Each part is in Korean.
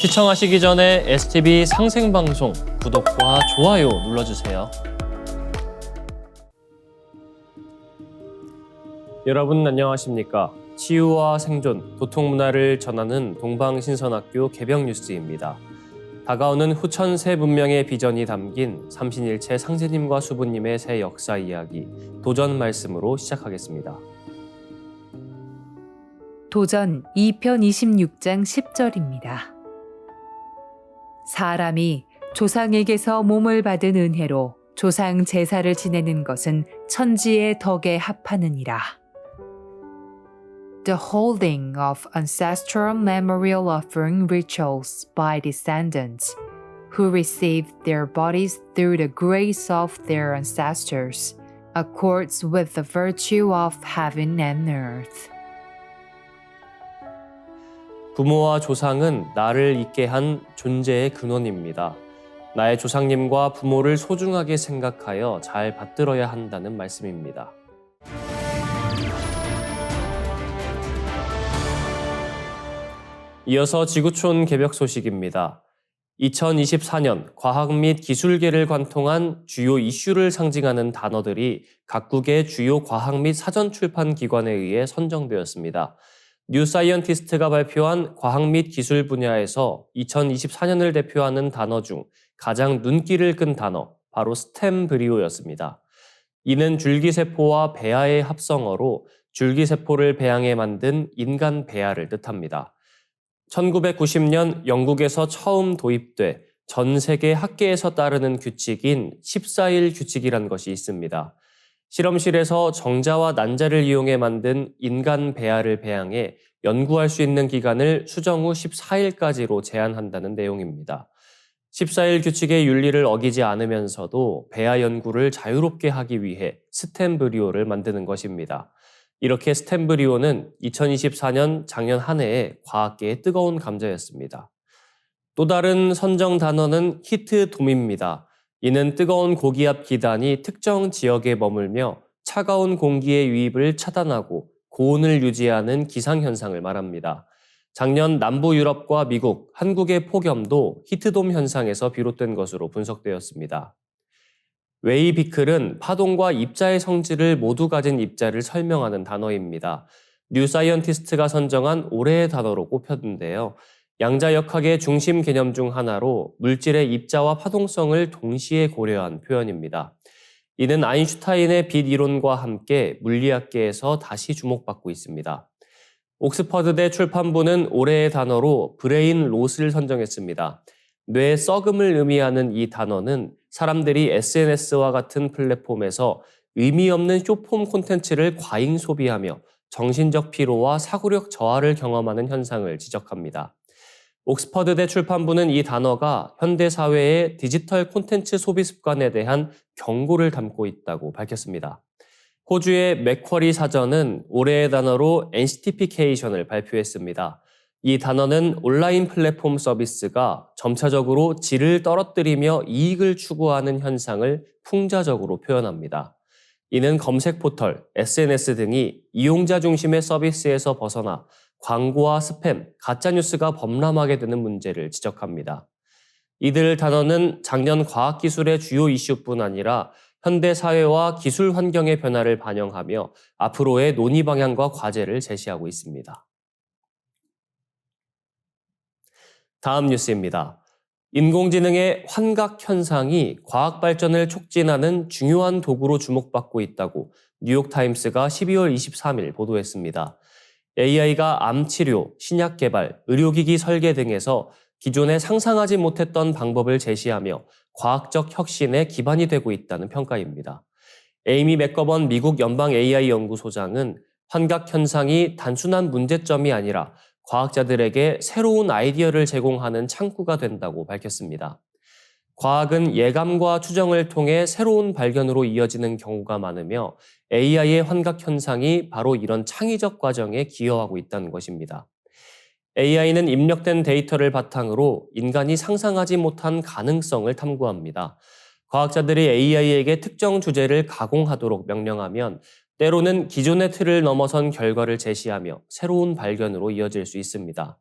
시청하시기 전에 STV 상생방송 구독과 좋아요 눌러주세요. 여러분 안녕하십니까? 치유와 생존, 도통문화를 전하는 동방신선학교 개병뉴스입니다. 다가오는 후천 새 문명의 비전이 담긴 삼신일체 상제님과 수부님의 새 역사 이야기, 도전 말씀으로 시작하겠습니다. 도전 2편 26장 10절입니다. 사람이 조상에게서 몸을 받은 은혜로 조상 제사를 지내는 것은 천지의 덕에 합하느니라. The holding of ancestral memorial offering rituals by descendants who received their bodies through the grace of their ancestors accords with the virtue of heaven and earth. 부모와 조상은 나를 있게 한 존재의 근원입니다. 나의 조상님과 부모를 소중하게 생각하여 잘 받들어야 한다는 말씀입니다. 이어서 지구촌 개벽 소식입니다. 2024년 과학 및 기술계를 관통한 주요 이슈를 상징하는 단어들이 각국의 주요 과학 및 사전 출판 기관에 의해 선정되었습니다. 뉴사이언티스트가 발표한 과학 및 기술 분야에서 2024년을 대표하는 단어 중 가장 눈길을 끈 단어, 바로 스템브리오였습니다. 이는 줄기세포와 배아의 합성어로 줄기세포를 배양해 만든 인간 배아를 뜻합니다. 1990년 영국에서 처음 도입돼 전 세계 학계에서 따르는 규칙인 14일 규칙이란 것이 있습니다. 실험실에서 정자와 난자를 이용해 만든 인간 배아를 배양해 연구할 수 있는 기간을 수정 후 14일까지로 제한한다는 내용입니다. 14일 규칙의 윤리를 어기지 않으면서도 배아 연구를 자유롭게 하기 위해 스템브리오를 만드는 것입니다. 이렇게 스템브리오는 2024년 작년 한 해에 과학계의 뜨거운 감자였습니다. 또 다른 선정 단어는 히트돔입니다. 이는 뜨거운 고기압 기단이 특정 지역에 머물며 차가운 공기의 유입을 차단하고 고온을 유지하는 기상현상을 말합니다. 작년 남부 유럽과 미국, 한국의 폭염도 히트돔 현상에서 비롯된 것으로 분석되었습니다. 웨이비클은 파동과 입자의 성질을 모두 가진 입자를 설명하는 단어입니다. 뉴사이언티스트가 선정한 올해의 단어로 꼽혔는데요. 양자역학의 중심 개념 중 하나로 물질의 입자와 파동성을 동시에 고려한 표현입니다. 이는 아인슈타인의 빛 이론과 함께 물리학계에서 다시 주목받고 있습니다. 옥스퍼드대 출판부는 올해의 단어로 브레인 롯을 선정했습니다. 뇌 썩음을 의미하는 이 단어는 사람들이 SNS와 같은 플랫폼에서 의미 없는 쇼폼 콘텐츠를 과잉 소비하며 정신적 피로와 사고력 저하를 경험하는 현상을 지적합니다. 옥스퍼드대 출판부는 이 단어가 현대 사회의 디지털 콘텐츠 소비 습관에 대한 경고를 담고 있다고 밝혔습니다. 호주의 맥쿼리 사전은 올해의 단어로 엔시티피케이션을 발표했습니다. 이 단어는 온라인 플랫폼 서비스가 점차적으로 질을 떨어뜨리며 이익을 추구하는 현상을 풍자적으로 표현합니다. 이는 검색 포털, SNS 등이 이용자 중심의 서비스에서 벗어나 광고와 스팸, 가짜뉴스가 범람하게 되는 문제를 지적합니다. 이들 단어는 작년 과학기술의 주요 이슈뿐 아니라 현대 사회와 기술 환경의 변화를 반영하며 앞으로의 논의 방향과 과제를 제시하고 있습니다. 다음 뉴스입니다. 인공지능의 환각 현상이 과학 발전을 촉진하는 중요한 도구로 주목받고 있다고 뉴욕타임스가 12월 23일 보도했습니다. AI가 암 치료, 신약 개발, 의료기기 설계 등에서 기존에 상상하지 못했던 방법을 제시하며 과학적 혁신의 기반이 되고 있다는 평가입니다. 에이미 맥거번 미국 연방 AI 연구소장은 환각 현상이 단순한 문제점이 아니라 과학자들에게 새로운 아이디어를 제공하는 창구가 된다고 밝혔습니다. 과학은 예감과 추정을 통해 새로운 발견으로 이어지는 경우가 많으며 AI의 환각 현상이 바로 이런 창의적 과정에 기여하고 있다는 것입니다. AI는 입력된 데이터를 바탕으로 인간이 상상하지 못한 가능성을 탐구합니다. 과학자들이 AI에게 특정 주제를 가공하도록 명령하면 때로는 기존의 틀을 넘어선 결과를 제시하며 새로운 발견으로 이어질 수 있습니다.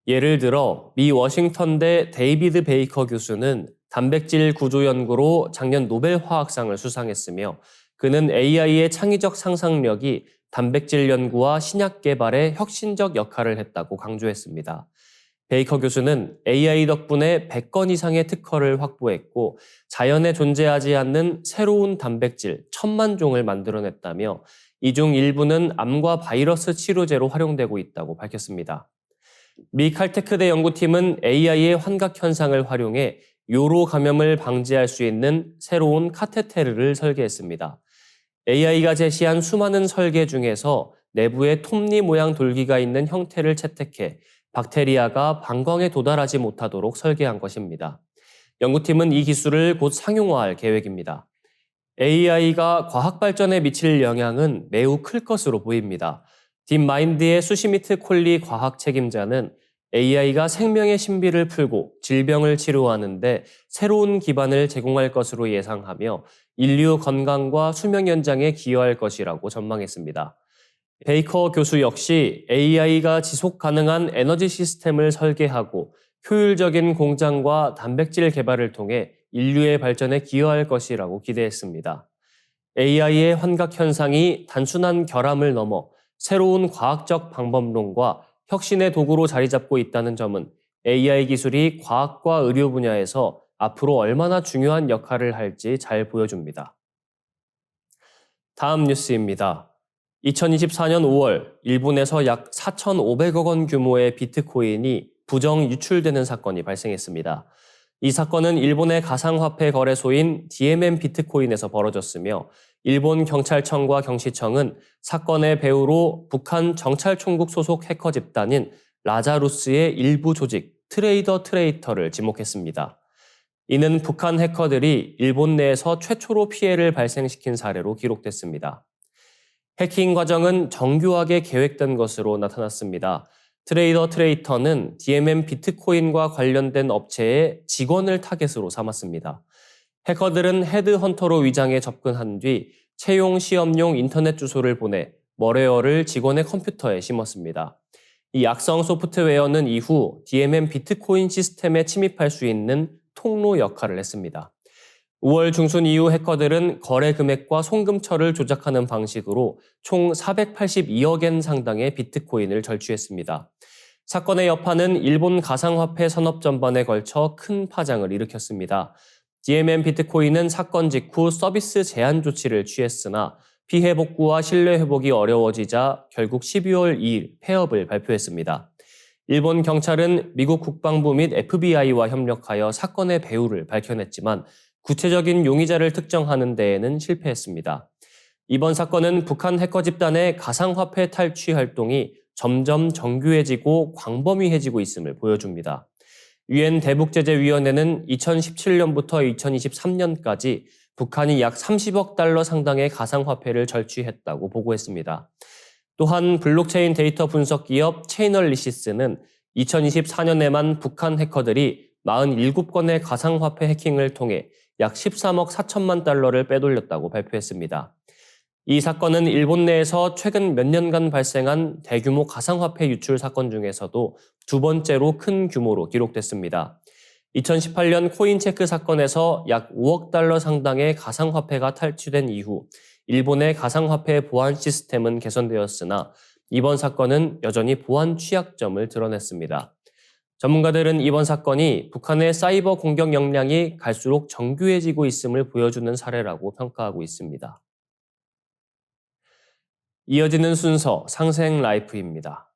예를 들어 미 워싱턴대 데이비드 베이커 교수는 단백질 구조 연구로 작년 노벨 화학상을 수상했으며 그는 AI의 창의적 상상력이 단백질 연구와 신약 개발에 혁신적 역할을 했다고 강조했습니다. 베이커 교수는 AI 덕분에 100건 이상의 특허를 확보했고 자연에 존재하지 않는 새로운 단백질 1000만 종을 만들어냈다며 이 중 일부는 암과 바이러스 치료제로 활용되고 있다고 밝혔습니다. 미 칼테크대 연구팀은 AI의 환각 현상을 활용해 요로 감염을 방지할 수 있는 새로운 카테테르를 설계했습니다. AI가 제시한 수많은 설계 중에서 내부에 톱니 모양 돌기가 있는 형태를 채택해 박테리아가 방광에 도달하지 못하도록 설계한 것입니다. 연구팀은 이 기술을 곧 상용화할 계획입니다. AI가 과학 발전에 미칠 영향은 매우 클 것으로 보입니다. 딥마인드의 수시미트 콜리 과학 책임자는 AI가 생명의 신비를 풀고 질병을 치료하는데 새로운 기반을 제공할 것으로 예상하며 인류 건강과 수명 연장에 기여할 것이라고 전망했습니다. 베이커 교수 역시 AI가 지속 가능한 에너지 시스템을 설계하고 효율적인 공장과 단백질 개발을 통해 인류의 발전에 기여할 것이라고 기대했습니다. AI의 환각 현상이 단순한 결함을 넘어 새로운 과학적 방법론과 혁신의 도구로 자리 잡고 있다는 점은 AI 기술이 과학과 의료 분야에서 앞으로 얼마나 중요한 역할을 할지 잘 보여줍니다. 다음 뉴스입니다. 2024년 5월 일본에서 약 4,500억 원 규모의 비트코인이 부정 유출되는 사건이 발생했습니다. 이 사건은 일본의 가상화폐 거래소인 DMM 비트코인에서 벌어졌으며 일본 경찰청과 경시청은 사건의 배후로 북한 정찰총국 소속 해커 집단인 라자루스의 일부 조직 트레이더를 지목했습니다. 이는 북한 해커들이 일본 내에서 최초로 피해를 발생시킨 사례로 기록됐습니다. 해킹 과정은 정교하게 계획된 것으로 나타났습니다. 트레이더는 DMM 비트코인과 관련된 업체의 직원을 타겟으로 삼았습니다. 해커들은 헤드헌터로 위장해 접근한 뒤 채용 시험용 인터넷 주소를 보내 머레어를 직원의 컴퓨터에 심었습니다. 이 악성 소프트웨어는 이후 DMM 비트코인 시스템에 침입할 수 있는 통로 역할을 했습니다. 5월 중순 이후 해커들은 거래 금액과 송금처를 조작하는 방식으로 총 482억 엔 상당의 비트코인을 절취했습니다. 사건의 여파는 일본 가상화폐 산업 전반에 걸쳐 큰 파장을 일으켰습니다. DMM 비트코인은 사건 직후 서비스 제한 조치를 취했으나 피해 복구와 신뢰 회복이 어려워지자 결국 12월 2일 폐업을 발표했습니다. 일본 경찰은 미국 국방부 및 FBI와 협력하여 사건의 배후를 밝혀냈지만 구체적인 용의자를 특정하는 데에는 실패했습니다. 이번 사건은 북한 해커 집단의 가상화폐 탈취 활동이 점점 정교해지고 광범위해지고 있음을 보여줍니다. 유엔 대북제재위원회는 2017년부터 2023년까지 북한이 약 30억 달러 상당의 가상화폐를 절취했다고 보고했습니다. 또한 블록체인 데이터 분석 기업 체이널리시스는 2024년에만 북한 해커들이 47건의 가상화폐 해킹을 통해 약 13억 4천만 달러를 빼돌렸다고 발표했습니다. 이 사건은 일본 내에서 최근 몇 년간 발생한 대규모 가상화폐 유출 사건 중에서도 두 번째로 큰 규모로 기록됐습니다. 2018년 코인체크 사건에서 약 5억 달러 상당의 가상화폐가 탈취된 이후 일본의 가상화폐 보안 시스템은 개선되었으나 이번 사건은 여전히 보안 취약점을 드러냈습니다. 전문가들은 이번 사건이 북한의 사이버 공격 역량이 갈수록 정교해지고 있음을 보여주는 사례라고 평가하고 있습니다. 이어지는 순서 상생 라이프입니다.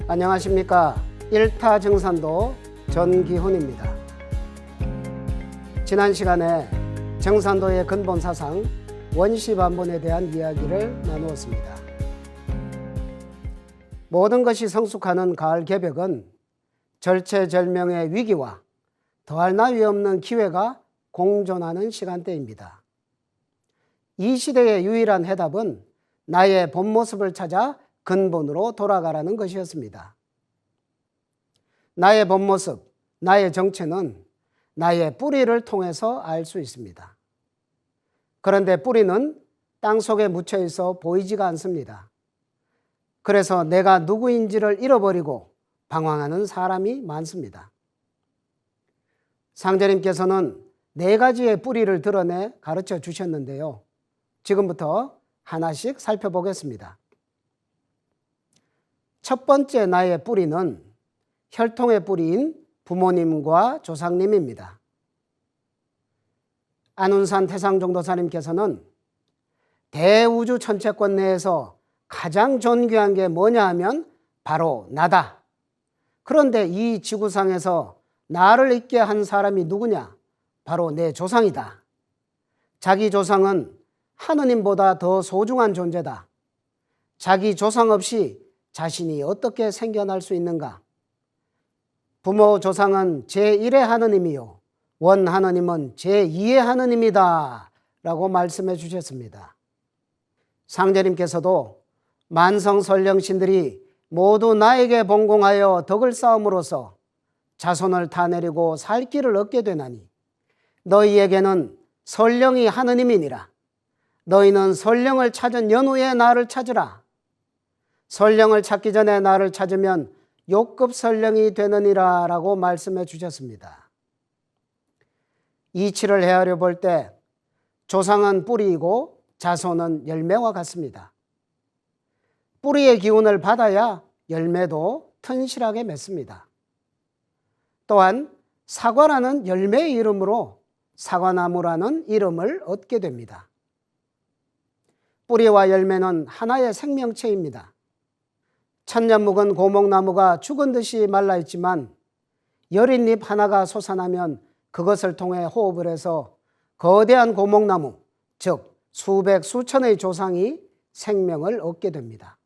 안녕하십니까. 1타 정산도 전기훈입니다. 지난 시간에 정산도의 근본 사상 원시반본에 대한 이야기를 나누었습니다. 모든 것이 성숙하는 가을 개벽은 절체절명의 위기와 더할 나위 없는 기회가 공존하는 시간대입니다. 이 시대의 유일한 해답은 나의 본 모습을 찾아 근본으로 돌아가라는 것이었습니다. 나의 본 모습, 나의 정체는 나의 뿌리를 통해서 알 수 있습니다. 그런데 뿌리는 땅속에 묻혀 있어 보이지가 않습니다. 그래서 내가 누구인지를 잃어버리고 방황하는 사람이 많습니다. 상제님께서는 4가지의 뿌리를 드러내 가르쳐 주셨는데요. 지금부터 하나씩 살펴보겠습니다. 첫 번째 나의 뿌리는 혈통의 뿌리인 부모님과 조상님입니다. 안운산 태상종도사님께서는 대우주 천체권 내에서 가장 존귀한 게 뭐냐 하면 바로 나다. 그런데 이 지구상에서 나를 있게 한 사람이 누구냐? 바로 내 조상이다. 자기 조상은 하느님보다 더 소중한 존재다. 자기 조상 없이 자신이 어떻게 생겨날 수 있는가? 부모 조상은 제1의 하느님이요 원 하느님은 제2의 하느님이다 라고 말씀해 주셨습니다. 상제님께서도 만성설령신들이 모두 나에게 봉공하여 덕을 쌓음으로써 자손을 타내리고 살 길을 얻게 되나니 너희에게는 설령이 하느님이니라. 너희는 설령을 찾은 연후에 나를 찾으라. 설령을 찾기 전에 나를 찾으면 욕급 설령이 되느니라 라고 말씀해 주셨습니다. 이치를 헤아려 볼 때 조상은 뿌리이고 자손은 열매와 같습니다. 뿌리의 기운을 받아야 열매도 튼실하게 맺습니다. 또한 사과라는 열매의 이름으로 사과나무라는 이름을 얻게 됩니다. 뿌리와 열매는 하나의 생명체입니다. 천년 묵은 고목나무가 죽은 듯이 말라있지만 여린 잎 하나가 솟아나면 그것을 통해 호흡을 해서 거대한 고목나무, 즉 수백 수천의 조상이 생명을 얻게 됩니다.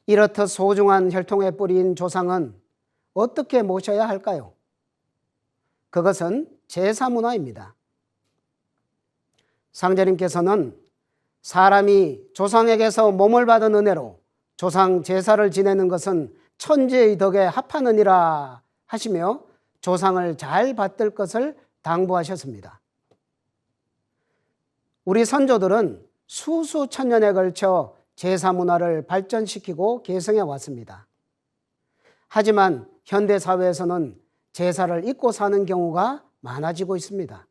이렇듯 소중한 혈통의 뿌리인 조상은 어떻게 모셔야 할까요? 그것은 제사문화입니다. 상제님께서는 사람이 조상에게서 몸을 받은 은혜로 조상 제사를 지내는 것은 천지의 덕에 합하느니라 하시며 조상을 잘 받들 것을 당부하셨습니다. 우리 선조들은 수수천년에 걸쳐 제사 문화를 발전시키고 계승해 왔습니다. 하지만 현대 사회에서는 제사를 잊고 사는 경우가 많아지고 있습니다.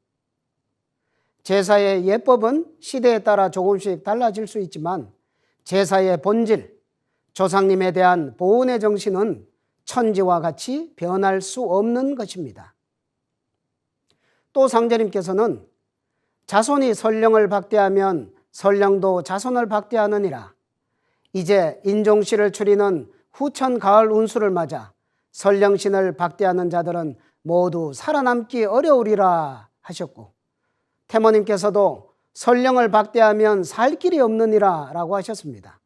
제사의 예법은 시대에 따라 조금씩 달라질 수 있지만 제사의 본질, 조상님에 대한 보훈의 정신은 천지와 같이 변할 수 없는 것입니다. 또 상제님께서는 자손이 설령을 박대하면 설령도 자손을 박대하느니라. 이제 인종시를 추리는 후천 가을 운수를 맞아 설령신을 박대하는 자들은 모두 살아남기 어려우리라 하셨고, 태모님께서도 설령을 박대하면 살 길이 없느니라 라고 하셨습니다.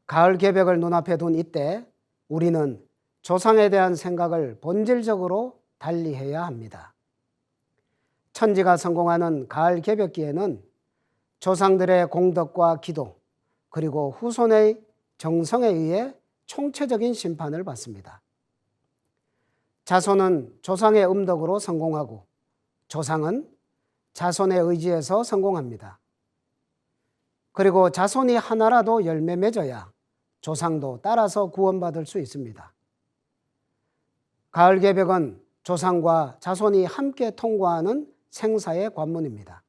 가을 개벽을 눈앞에 둔 이때 우리는 조상에 대한 생각을 본질적으로 달리해야 합니다. 천지가 성공하는 가을 개벽기에는 조상들의 공덕과 기도 그리고 후손의 정성에 의해 총체적인 심판을 받습니다. 자손은 조상의 음덕으로 성공하고 조상은 자손의 의지에서 성공합니다. 그리고 자손이 하나라도 열매 맺어야 조상도 따라서 구원받을 수 있습니다. 가을 개벽은 조상과 자손이 함께 통과하는 생사의 관문입니다.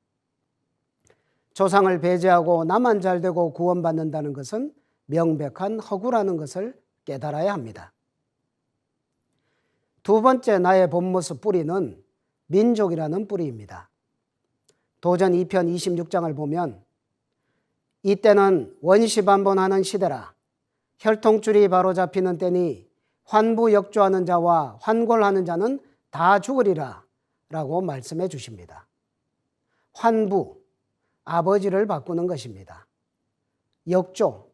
조상을 배제하고 나만 잘되고 구원받는다는 것은 명백한 허구라는 것을 깨달아야 합니다. 두 번째 나의 본모습 뿌리는 민족이라는 뿌리입니다. 도전 2편 26장을 보면 이때는 원시반본하는 시대라. 혈통줄이 바로 잡히는 때니 환부역조하는 자와 환골하는 자는 다 죽으리라 라고 말씀해 주십니다. 환부, 아버지를 바꾸는 것입니다. 역조,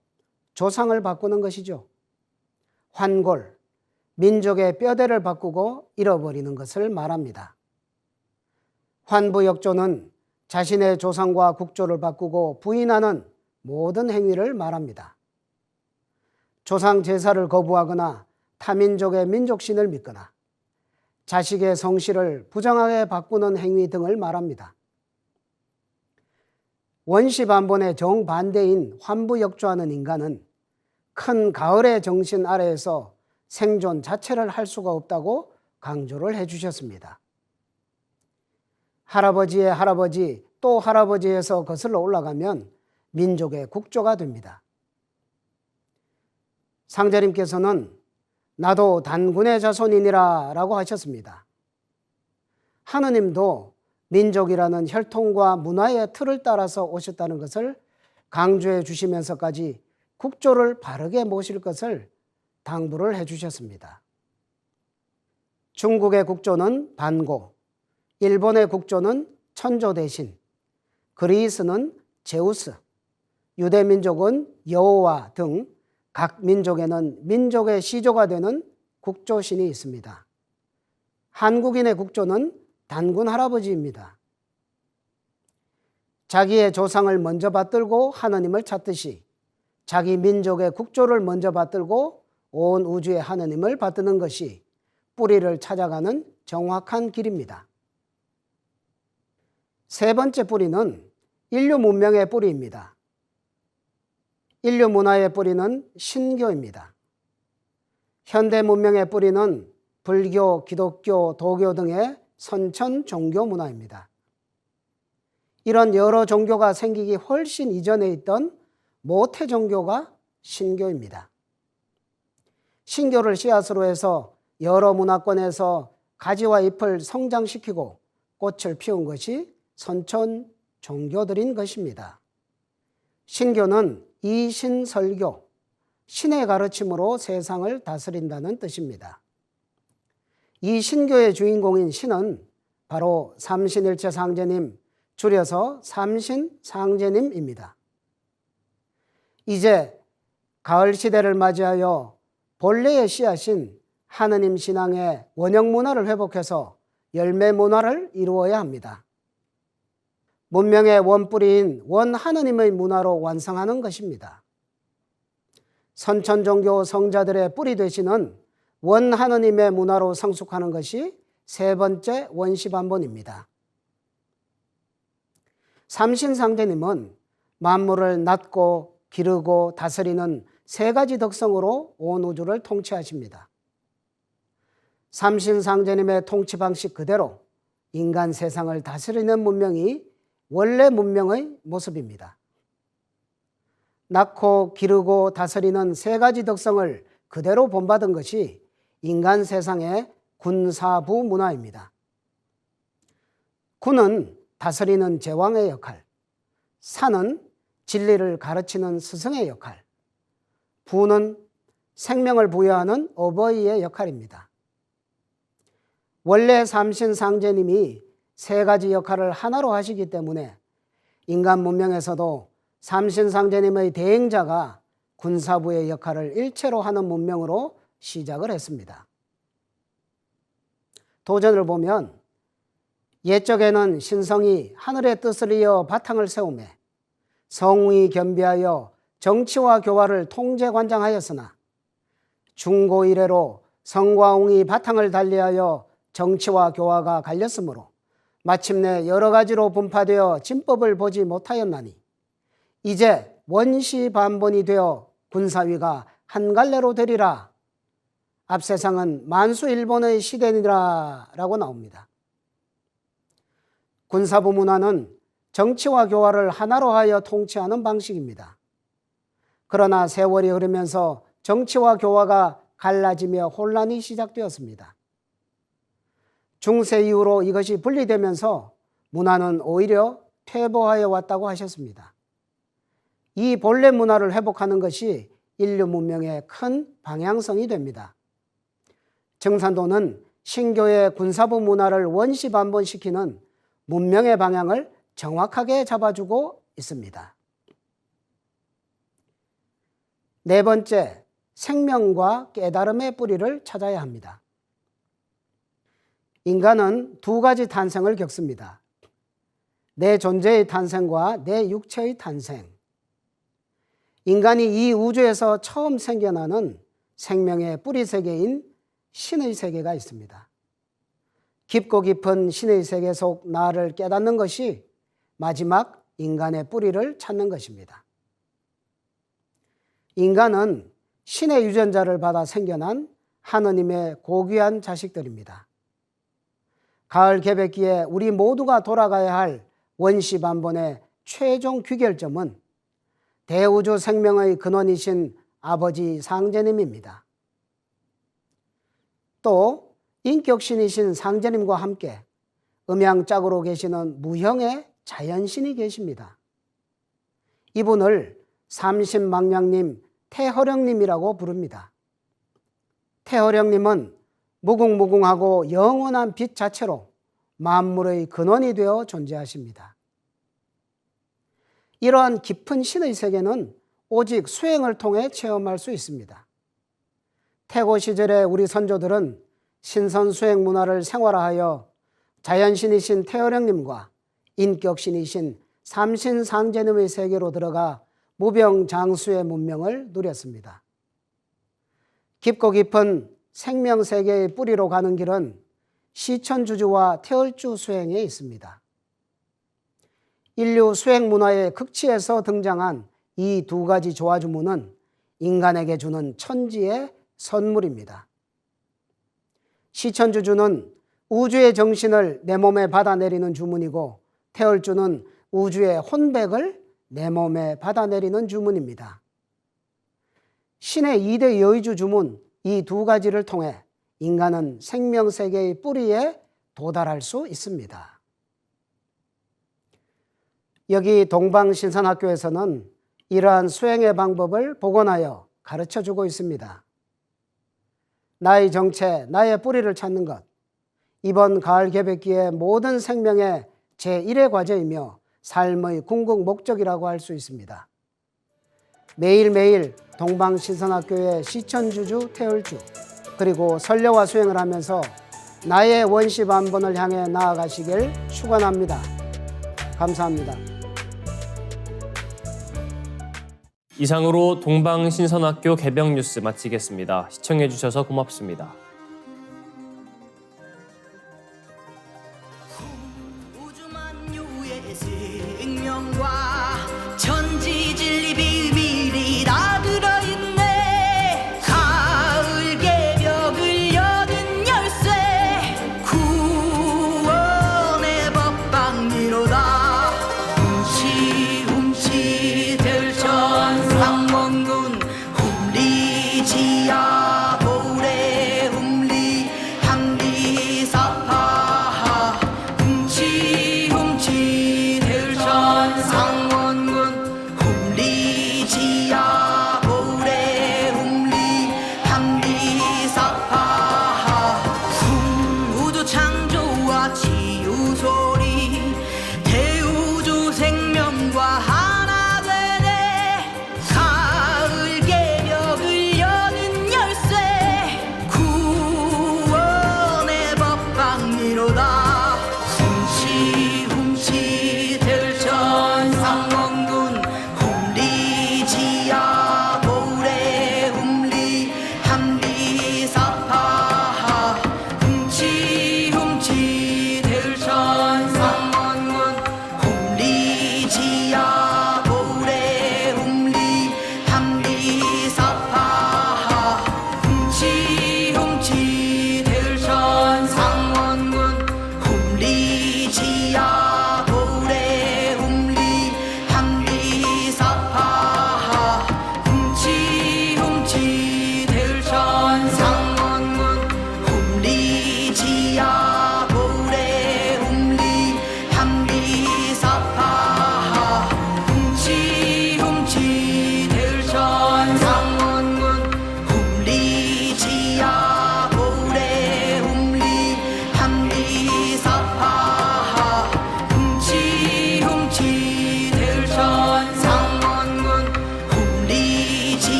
조상을 바꾸는 것이죠. 환골, 민족의 뼈대를 바꾸고 잃어버리는 것을 말합니다. 환부역조는 자신의 조상과 국조를 바꾸고 부인하는 모든 행위를 말합니다. 조상 제사를 거부하거나 타민족의 민족신을 믿거나 자식의 성씨를 부정하게 바꾸는 행위 등을 말합니다. 원시반본의 정반대인 환부역주하는 인간은 큰 가을의 정신 아래에서 생존 자체를 할 수가 없다고 강조를 해주셨습니다. 할아버지의 할아버지 또 할아버지에서 거슬러 올라가면 민족의 국조가 됩니다. 상제님께서는 나도 단군의 자손이니라 라고 하셨습니다. 하느님도 민족이라는 혈통과 문화의 틀을 따라서 오셨다는 것을 강조해 주시면서까지 국조를 바르게 모실 것을 당부를 해 주셨습니다. 중국의 국조는 반고, 일본의 국조는 천조 대신, 그리스는 제우스, 유대민족은 여호와 등 각 민족에는 민족의 시조가 되는 국조신이 있습니다. 한국인의 국조는 단군 할아버지입니다. 자기의 조상을 먼저 받들고 하느님을 찾듯이 자기 민족의 국조를 먼저 받들고 온 우주의 하느님을 받드는 것이 뿌리를 찾아가는 정확한 길입니다. 세 번째 뿌리는 인류 문명의 뿌리입니다. 인류 문화의 뿌리는 신교입니다. 현대 문명의 뿌리는 불교, 기독교, 도교 등의 선천 종교 문화입니다. 이런 여러 종교가 생기기 훨씬 이전에 있던 모태 종교가 신교입니다. 신교를 씨앗으로 해서 여러 문화권에서 가지와 잎을 성장시키고 꽃을 피운 것이 선천 종교들인 것입니다. 신교는 이신설교, 신의 가르침으로 세상을 다스린다는 뜻입니다. 이 신교의 주인공인 신은 바로 삼신일체 상제님, 줄여서 삼신상제님입니다. 이제 가을 시대를 맞이하여 본래의 씨앗인 하느님 신앙의 원형 문화를 회복해서 열매 문화를 이루어야 합니다. 문명의 원뿌리인 원하느님의 문화로 완성하는 것입니다. 선천종교 성자들의 뿌리 되시는 원하느님의 문화로 성숙하는 것이 세 번째 원시반본입니다. 삼신상제님은 만물을 낳고 기르고 다스리는 세 가지 덕성으로 온 우주를 통치하십니다. 삼신상제님의 통치 방식 그대로 인간 세상을 다스리는 문명이 원래 문명의 모습입니다. 낳고 기르고 다스리는 세 가지 덕성을 그대로 본받은 것이 인간 세상의 군사부 문화입니다. 군은 다스리는 제왕의 역할, 사는 진리를 가르치는 스승의 역할, 부는 생명을 부여하는 어버이의 역할입니다. 원래 삼신상제님이 세 가지 역할을 하나로 하시기 때문에 인간 문명에서도 삼신상제님의 대행자가 군사부의 역할을 일체로 하는 문명으로 시작을 했습니다. 도전을 보면 옛적에는 신성이 하늘의 뜻을 이어 바탕을 세우매 성웅이 겸비하여 정치와 교화를 통제관장하였으나 중고 이래로 성과 웅이 바탕을 달리하여 정치와 교화가 갈렸으므로 마침내 여러 가지로 분파되어 진법을 보지 못하였나니 이제 원시반본이 되어 군사위가 한 갈래로 되리라. 앞세상은 만수일본의 시대니라 라고 나옵니다. 군사부 문화는 정치와 교화를 하나로 하여 통치하는 방식입니다. 그러나 세월이 흐르면서 정치와 교화가 갈라지며 혼란이 시작되었습니다. 중세 이후로 이것이 분리되면서 문화는 오히려 퇴보하여 왔다고 하셨습니다. 이 본래 문화를 회복하는 것이 인류 문명의 큰 방향성이 됩니다. 정산도는 신교의 군사부 문화를 원시반본시키는 문명의 방향을 정확하게 잡아주고 있습니다. 네 번째, 생명과 깨달음의 뿌리를 찾아야 합니다. 인간은 두 가지 탄생을 겪습니다. 내 존재의 탄생과 내 육체의 탄생. 인간이 이 우주에서 처음 생겨나는 생명의 뿌리 세계인 신의 세계가 있습니다. 깊고 깊은 신의 세계 속 나를 깨닫는 것이 마지막 인간의 뿌리를 찾는 것입니다. 인간은 신의 유전자를 받아 생겨난 하느님의 고귀한 자식들입니다. 가을 개백기에 우리 모두가 돌아가야 할 원시반본의 최종 귀결점은 대우주 생명의 근원이신 아버지 상제님입니다. 또 인격신이신 상제님과 함께 음양짝으로 계시는 무형의 자연신이 계십니다. 이분을 삼신망량님, 태허령님이라고 부릅니다. 태허령님은 무궁무궁하고 영원한 빛 자체로 만물의 근원이 되어 존재하십니다. 이러한 깊은 신의 세계는 오직 수행을 통해 체험할 수 있습니다. 태고 시절에 우리 선조들은 신선수행 문화를 생활화하여 자연신이신 태어령님과 인격신이신 삼신상제님의 세계로 들어가 무병장수의 문명을 누렸습니다. 깊고 깊은 생명세계의 뿌리로 가는 길은 시천주주와 태얼주 수행에 있습니다. 인류 수행 문화의 극치에서 등장한 이 두 가지 조화주문은 인간에게 주는 천지의 선물입니다. 시천주주는 우주의 정신을 내 몸에 받아내리는 주문이고 태얼주는 우주의 혼백을 내 몸에 받아내리는 주문입니다. 신의 2대 여의주 주문, 이 두 가지를 통해 인간은 생명세계의 뿌리에 도달할 수 있습니다. 여기 동방신선학교에서는 이러한 수행의 방법을 복원하여 가르쳐주고 있습니다. 나의 정체, 나의 뿌리를 찾는 것, 이번 가을 개백기의 모든 생명의 제1의 과제이며 삶의 궁극 목적이라고 할 수 있습니다. 매일매일 동방신선학교의 시천주주, 태얼주, 그리고 설려와 수행을 하면서 나의 원시반본을 향해 나아가시길 축원합니다. 감사합니다. 이상으로 동방신선학교 개병 뉴스 마치겠습니다. 시청해 주셔서 고맙습니다. 우주 만유의 생명과 천지진리 비밀이 다 들어있네. 가을 개벽을 여는 열쇠 구원의 법방미로다. 훔치 대천 상원군 홈리지야 보레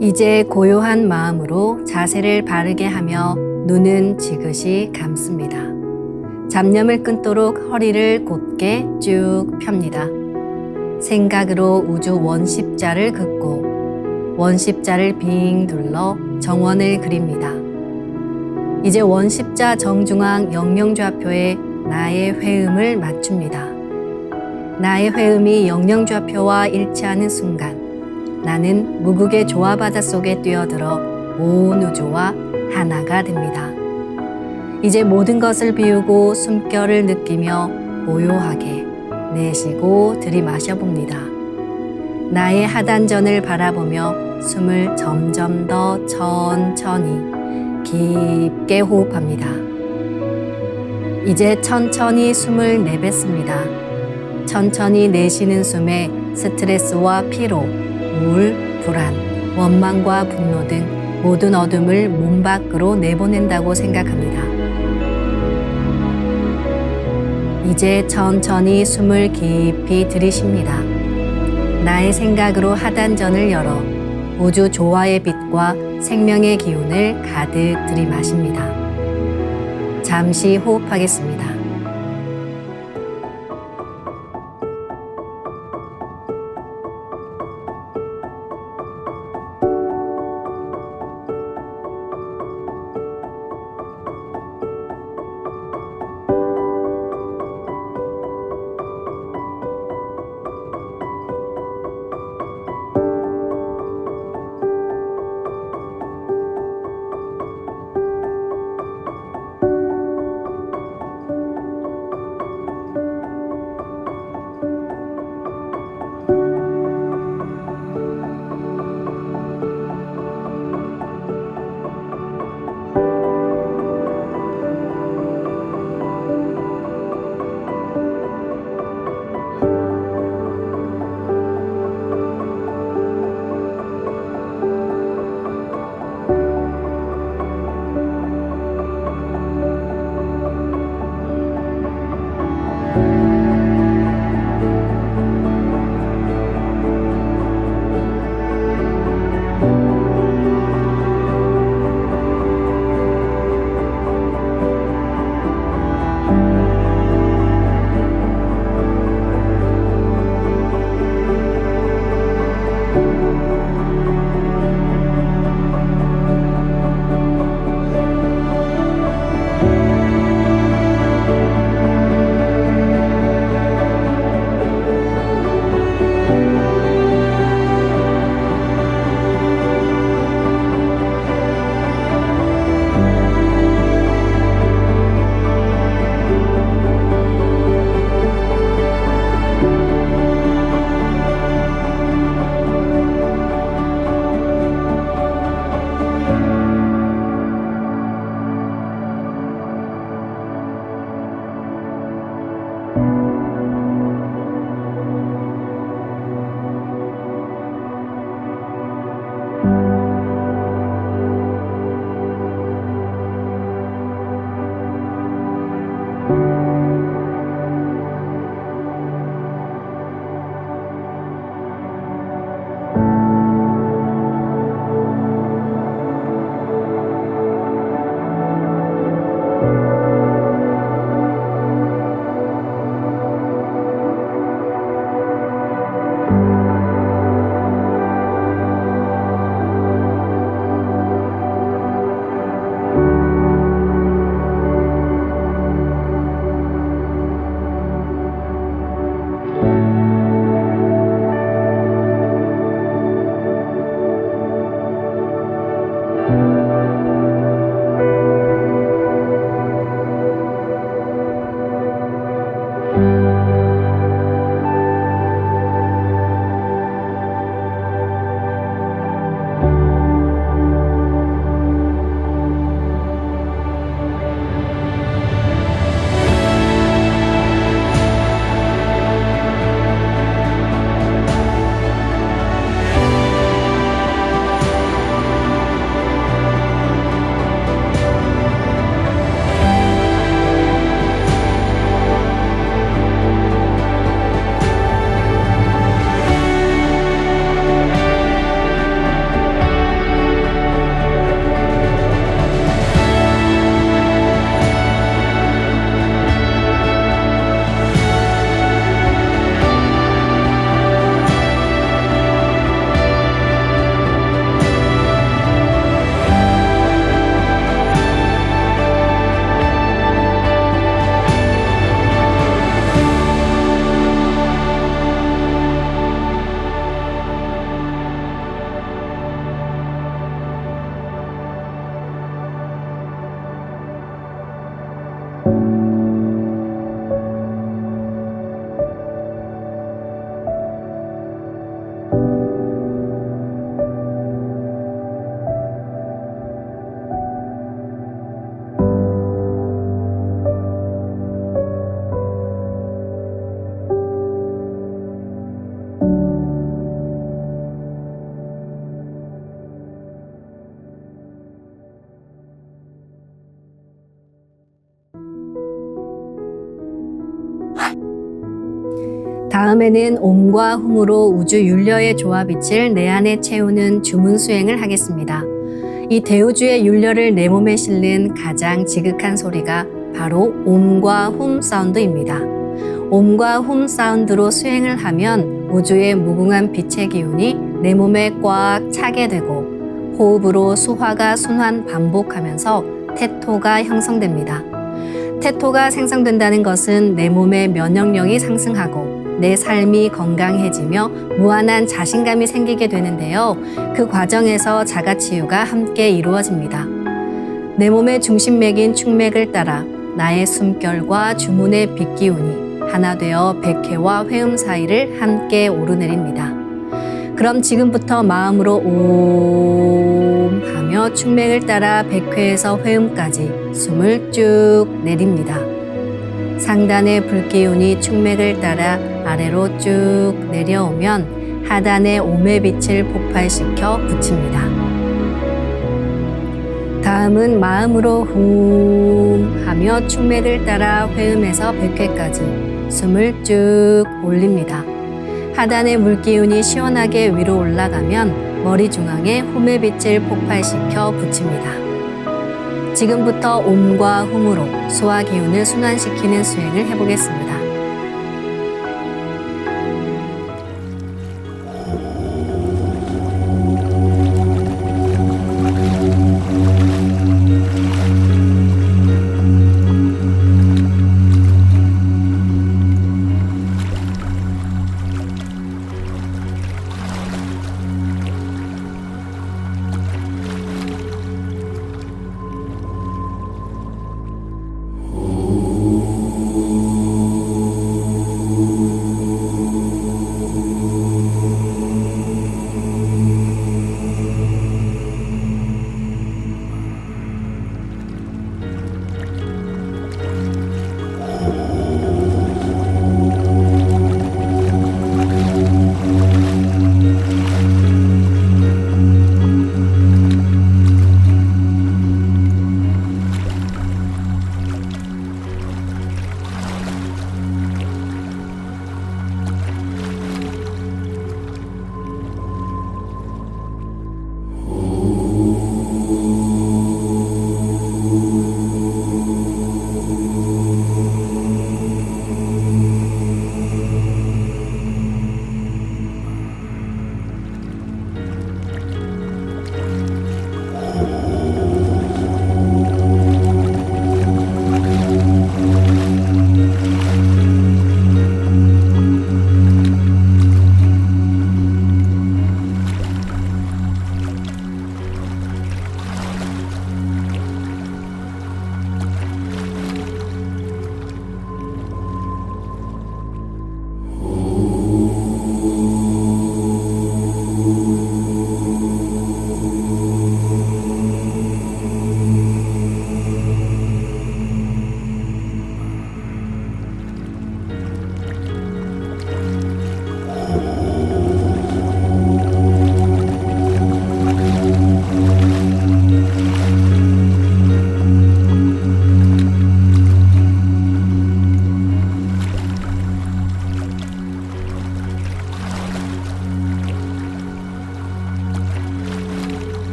이제 고요한 마음으로 자세를 바르게 하며 눈은 지그시 감습니다. 잡념을 끊도록 허리를 곧게 쭉 펴니다. 생각으로 우주 원십자를 긋고 원십자를 빙 둘러 정원을 그립니다. 이제 원십자 정중앙 영영좌표에 나의 회음을 맞춥니다. 나의 회음이 영영좌표와 일치하는 순간 나는 무국의 조화바다 속에 뛰어들어 온 우주와 하나가 됩니다. 이제 모든 것을 비우고 숨결을 느끼며 고요하게 내쉬고 들이마셔 봅니다. 나의 하단전을 바라보며 숨을 점점 더 천천히 깊게 호흡합니다. 이제 천천히 숨을 내뱉습니다. 천천히 내쉬는 숨에 스트레스와 피로, 우울, 불안, 원망과 분노 등 모든 어둠을 몸 밖으로 내보낸다고 생각합니다. 이제 천천히 숨을 깊이 들이쉽니다. 나의 생각으로 하단전을 열어 우주 조화의 빛과 생명의 기운을 가득 들이마십니다. 잠시 호흡하겠습니다. 다음에는 옴과 훔으로 우주 윤려의 조화빛을 내 안에 채우는 주문 수행을 하겠습니다. 이 대우주의 윤려를 내 몸에 실는 가장 지극한 소리가 바로 옴과 훔 사운드입니다. 옴과 훔 사운드로 수행을 하면 우주의 무궁한 빛의 기운이 내 몸에 꽉 차게 되고 호흡으로 수화가 순환 반복하면서 태토가 형성됩니다. 태토가 생성된다는 것은 내 몸의 면역력이 상승하고 내 삶이 건강해지며 무한한 자신감이 생기게 되는데요. 그 과정에서 자가치유가 함께 이루어집니다. 내 몸의 중심맥인 축맥을 따라 나의 숨결과 주문의 빛기운이 하나 되어 백회와 회음 사이를 함께 오르내립니다. 그럼 지금부터 마음으로 옴 하며 축맥을 따라 백회에서 회음까지 숨을 쭉 내립니다. 상단의 불기운이 축맥을 따라 아래로 쭉 내려오면 하단의 옴의 빛을 폭발시켜 붙입니다. 다음은 마음으로 훔 하며 축맥을 따라 회음에서 백회까지 숨을 쭉 올립니다. 하단의 물기운이 시원하게 위로 올라가면 머리 중앙에 훔의 빛을 폭발시켜 붙입니다. 지금부터 옴과 훔으로 소화 기운을 순환시키는 수행을 해보겠습니다.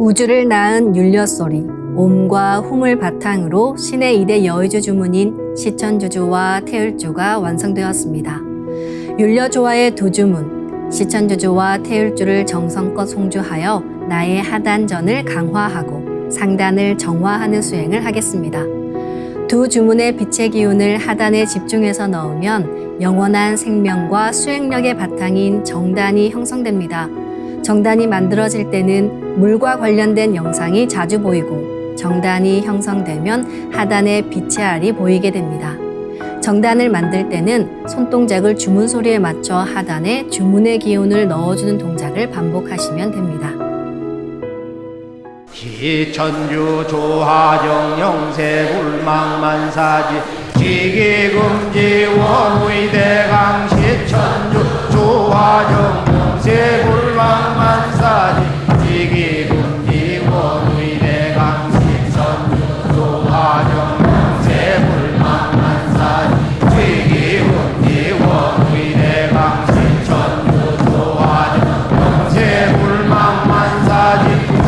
우주를 낳은 율려소리, 옴과 hum을 바탕으로 신의 2대 여의주 주문인 시천주주와 태율주가 완성되었습니다. 율려조화의 두 주문, 시천주주와 태율주를 정성껏 송주하여 나의 하단전을 강화하고 상단을 정화하는 수행을 하겠습니다. 두 주문의 빛의 기운을 하단에 집중해서 넣으면 영원한 생명과 수행력의 바탕인 정단이 형성됩니다. 정단이 만들어질 때는 물과 관련된 영상이 자주 보이고 정단이 형성되면 하단에 빛의 알이 보이게 됩니다. 정단을 만들 때는 손동작을 주문 소리에 맞춰 하단에 주문의 기운을 넣어주는 동작을 반복하시면 됩니다. 시천주 조화정 영세 불망만사지 지기금지 원의대강 시천주 조화정 영세 불망만사지 지기금지 원의대강 시천주 조화정 영세 불망만사지 지기금지 원의대강 시천주 조화정 영세 불망만사지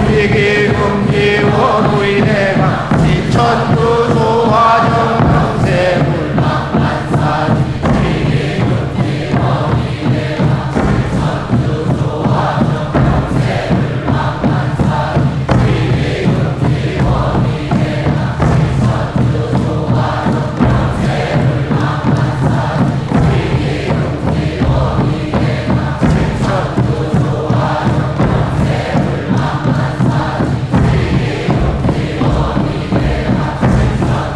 지기금지 원의대강 시천주 조화정 영세 불망만사지 지기금지 원의대강 시천주 조화정 영세 불망만사지 지기금지 원의대강 시천주 조화정 영세 불망만사지 지기금지 원의대강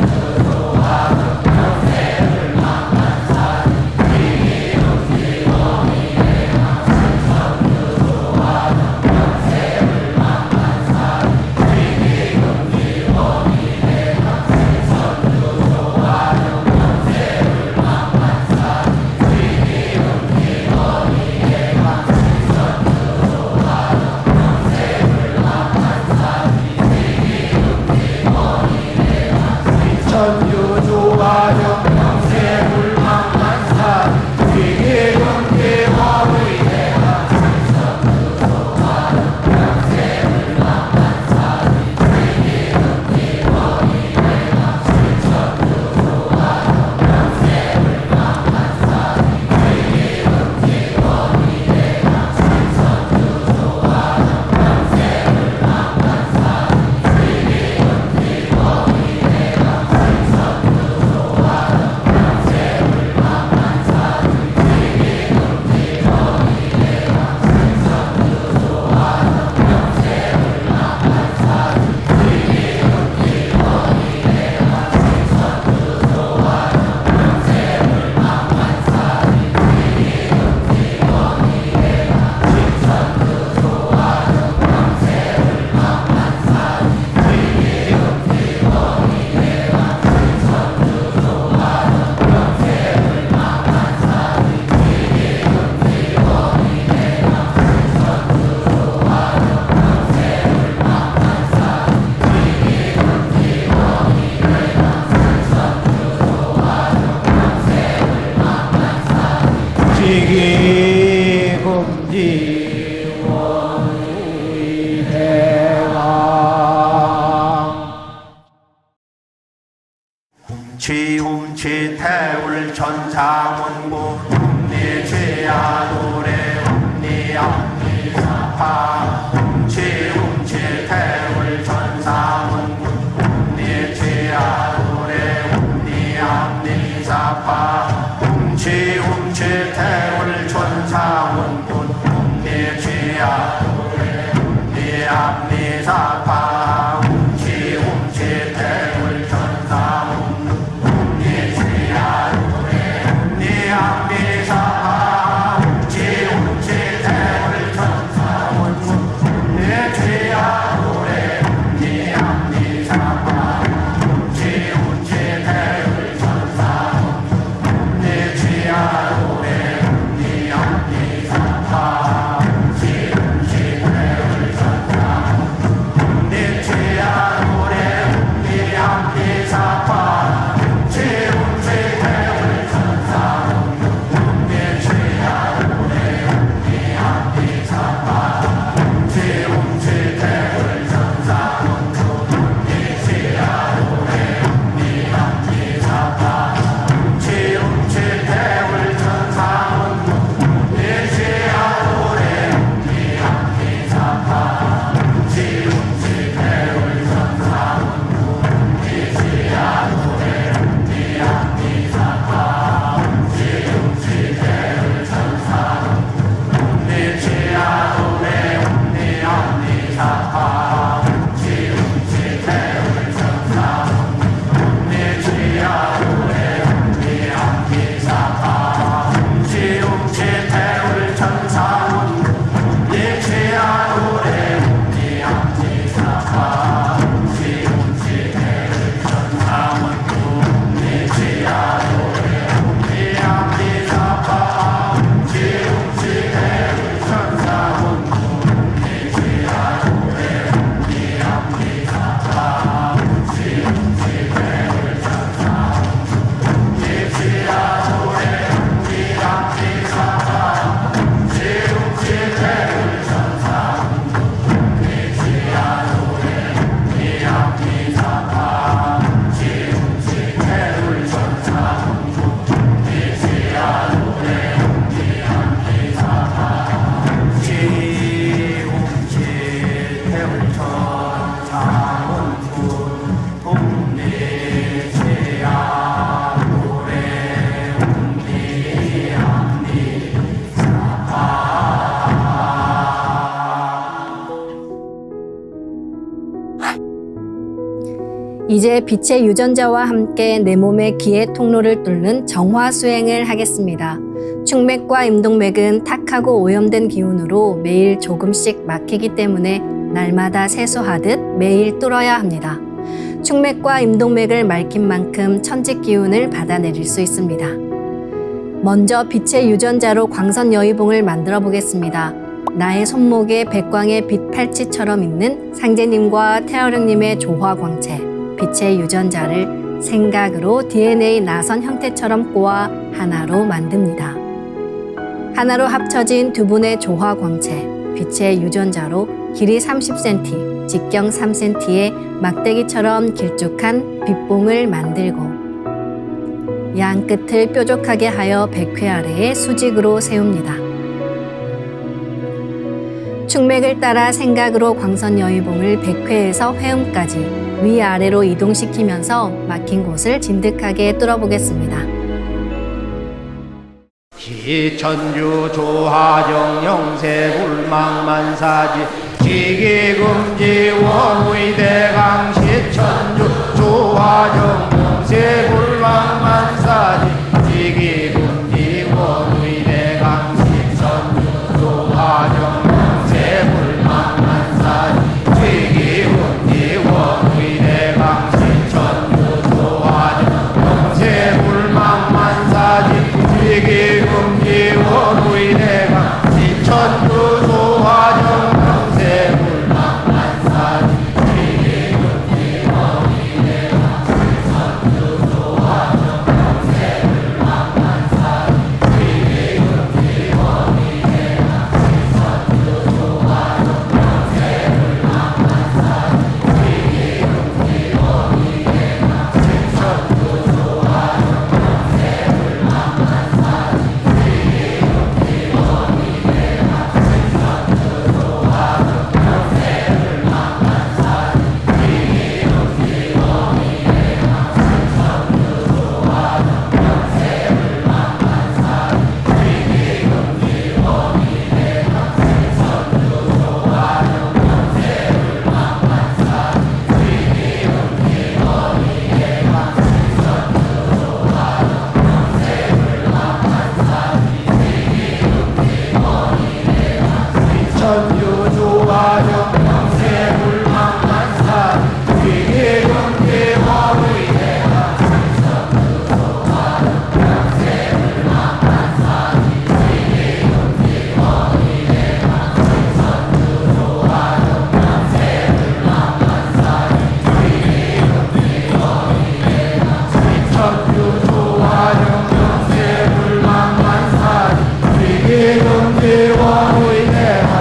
시천주 조화정 영세 불망만사지 천주 조화정 영세 불망만사지 지기금지 원의대강 시천주 조화정 영세 불망만사지 지기금지 원의대강 시천주 조화정 영세 불망만사지 지기금지 원의대강 시천주 조화정 영세 불망만사지 지기금지 원의대강 지기금지 원의대강 훔치 태울 천상원고 훔니 죄야 노래 훔니 앞니 사파 훔치 태울 천상원고 훔니 죄야 노래 훔니 앞니 사파 훔치 태울 천상원고 훔니 죄야 노래 훔니 앞니 사파 훔치 태울 천상원고 니 앞니 사파 훔치 태울 천상원고 이제 빛의 유전자와 함께 내 몸의 기의 통로를 뚫는 정화 수행을 하겠습니다. 축맥과 임동맥은 탁하고 오염된 기운으로 매일 조금씩 막히기 때문에 날마다 세수하듯 매일 뚫어야 합니다. 축맥과 임동맥을 맑힌 만큼 천직 기운을 받아내릴 수 있습니다. 먼저 빛의 유전자로 광선 여의봉을 만들어 보겠습니다. 나의 손목에 백광의 빛 팔찌처럼 있는 상제님과 태어령님의 조화광채, 빛의 유전자를 생각으로 DNA 나선 형태처럼 꼬아 하나로 만듭니다. 하나로 합쳐진 두 분의 조화광채, 빛의 유전자로 길이 30cm, 직경 3cm의 막대기처럼 길쭉한 빛봉을 만들고 양 끝을 뾰족하게 하여 백회 아래에 수직으로 세웁니다. 축맥을 따라 생각으로 광선 여의봉을 백회에서 회음까지 위아래로 이동시키면서 막힌 곳을 진득하게 뚫어보겠습니다. 기천주 조하정 영세 불망만사지 지기금지 원의대강 시천주 조하정 영세 불망만사지 지기금지 원의대강 시천주 조하정 영세 불망만사지 지기금지 원의대강 시천주 조하정 영세 불망만사지 지기금지 원의대강 시천주 조하정 영세 불망만사지 지기금지 원의대강 시천주 조하정 영세 불망만사지 지기금지 원의대강 시천주 조하정 영세 불망만사지 지기금지 원의대강 시천주 조하정 영세 불망만사지 천주 조화정 영세 불망만사지 지기금지 원의대강 시천주 조화정 영세 불망만사지 지기금지 원의대강 시천주 조화정 영세 불망만사지 지기금지 원의대강 시천주 조화정 영세 불망만사지 지기금지 원의대강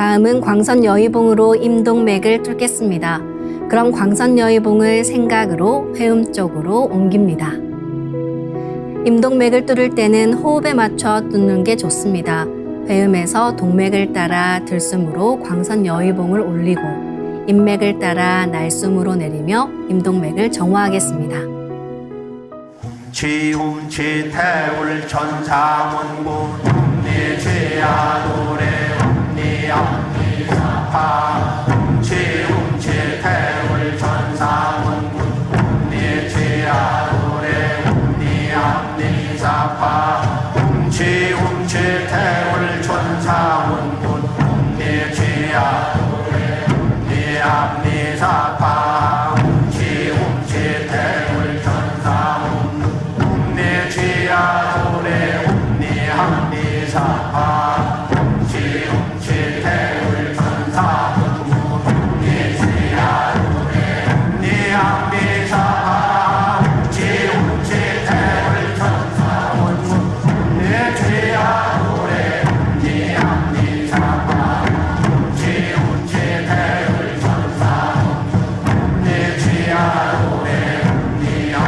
다음은 광선 여의봉으로 임동맥을 뚫겠습니다. 그럼 광선 여의봉을 생각으로 회음 쪽으로 옮깁니다. 임동맥을 뚫을 때는 호흡에 맞춰 뚫는 게 좋습니다. 회음에서 동맥을 따라 들숨으로 광선 여의봉을 올리고 인맥을 따라 날숨으로 내리며 임동맥을 정화하겠습니다. 지움치 태울 천사문군 ум니지야 노래 ум니암니사파 지움치 태울 천사문군 ум니지야 노래 ум니암니사파 지움치 태울 천사문군 ум니지야 노래 ум니암니사파 지움치 태울 천사문군 지야 노래 ум니함니사파 지움치 태울 천사문군 ум니지야 노래 ум니함니사파 지움치 태울 천사문군 ум니지야 노래 ум니함니사파 지움치 태울 천사문군 ум니지야 노래 ум니함니사파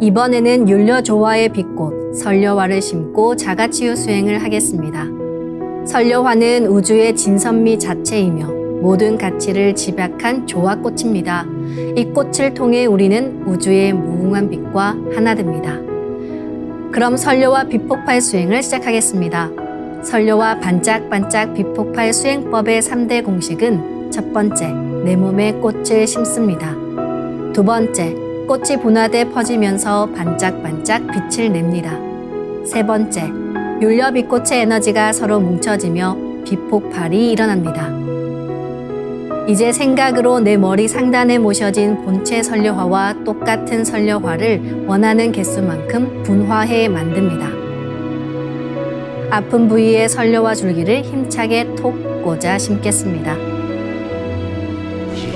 이번에는 율려조화의 빛꽃 설려화를 심고 자가치유 수행을 하겠습니다. 설려화는 우주의 진선미 자체이며 모든 가치를 집약한 조화꽃입니다. 이 꽃을 통해 우리는 우주의 무궁한 빛과 하나 됩니다. 그럼 설려화 빛폭발 수행을 시작하겠습니다. 설려화 반짝반짝 빛폭발 수행법의 3대 공식은 첫 번째, 내 몸에 꽃을 심습니다. 두 번째, 꽃이 분화돼 퍼지면서 반짝반짝 빛을 냅니다. 세 번째, 율려빛꽃의 에너지가 서로 뭉쳐지며 빛폭발이 일어납니다. 이제 생각으로 내 머리 상단에 모셔진 본체 설려화와 똑같은 설려화를 원하는 개수만큼 분화해 만듭니다. 아픈 부위에 설려화 줄기를 힘차게 톡 꽂아 심겠습니다.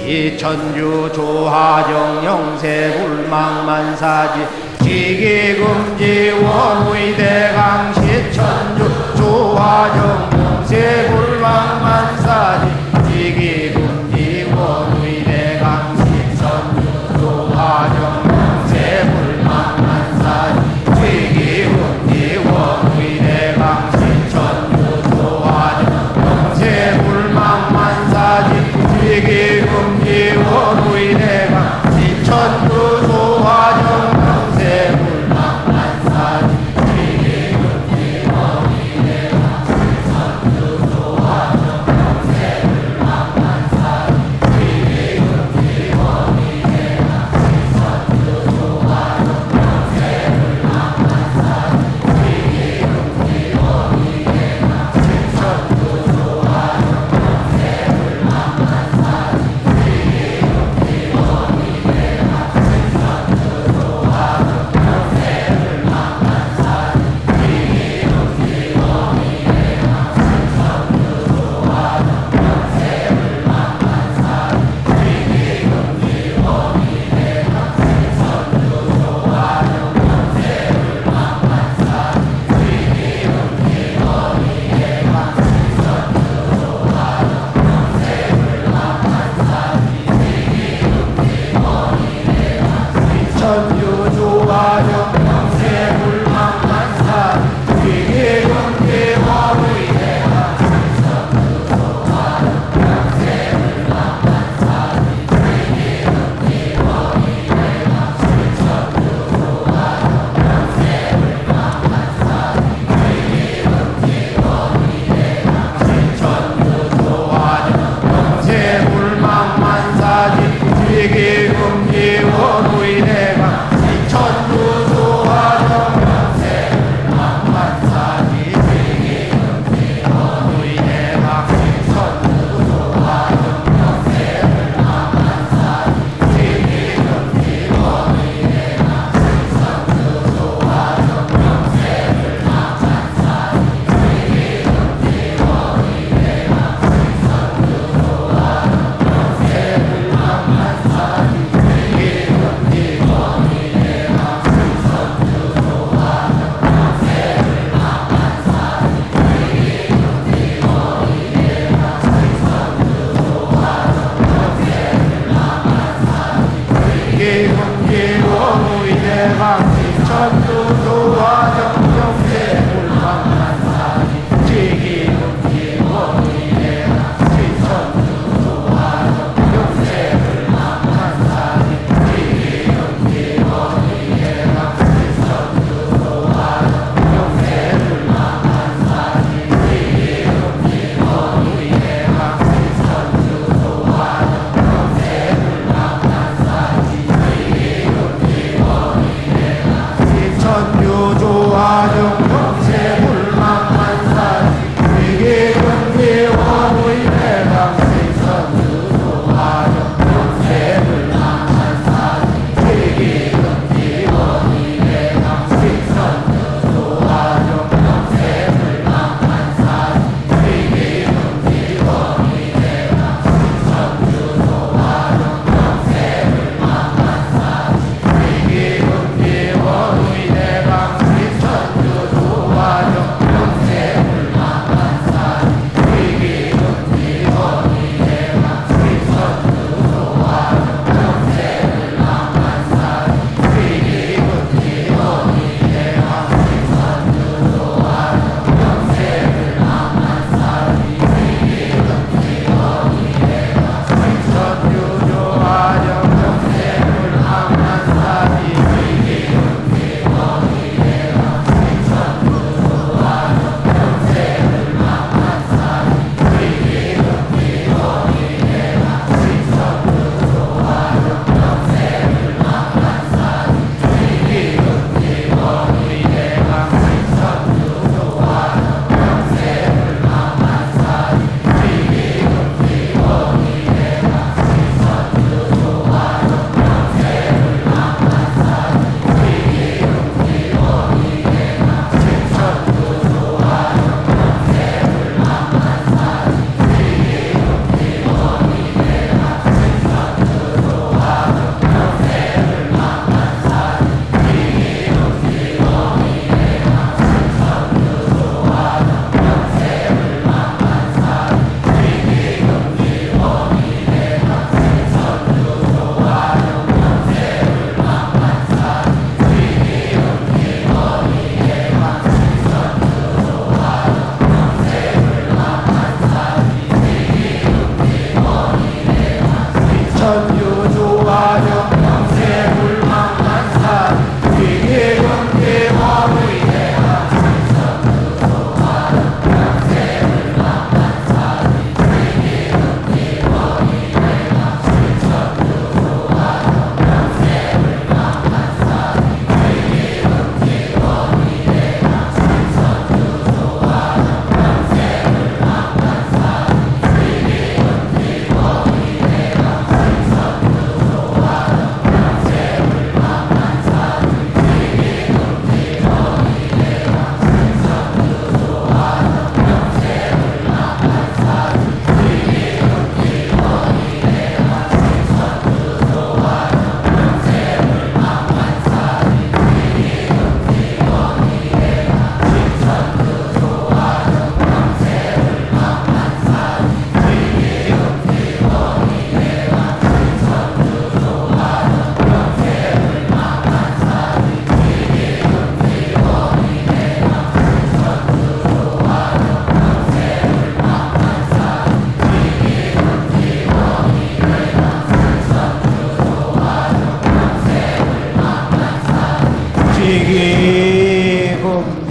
시천주 조화정 영세 불망만사지 지기금지 원의대강 시천주 조화정 영세 불망만사지 지기금지 원의대강 시천주 조화정 영세 불망만사지 지기금지 원의대강 시천주 조화정 영세 불망만사지 지기금지 원의대강 시천주 조화정 영세 불망만사지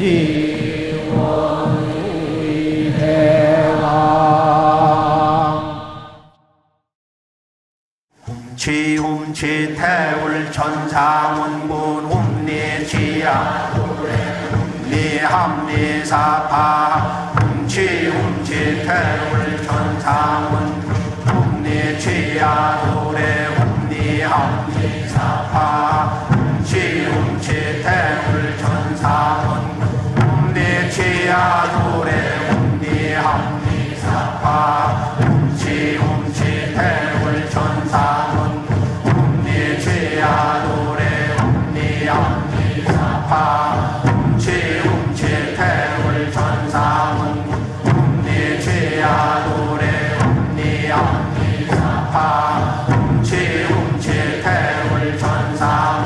hum지 원우의 대강 hum지 태울 천상원군 hum리지야 hum리합리사파 hum지 태울 천상원 hum리지야 노래 hum리합리사파 hum지 태울 천상원 hum리지야 노래 hum리합리사파 hum지 태울 천상원 hum리지야 노래 hum리합리사파 hum지 태울 천상원 hum리지야 노래 hum리합리사파 hum지 태울 천상원 hum리지야 노래 hum리합리사파 hum지 태울 천상원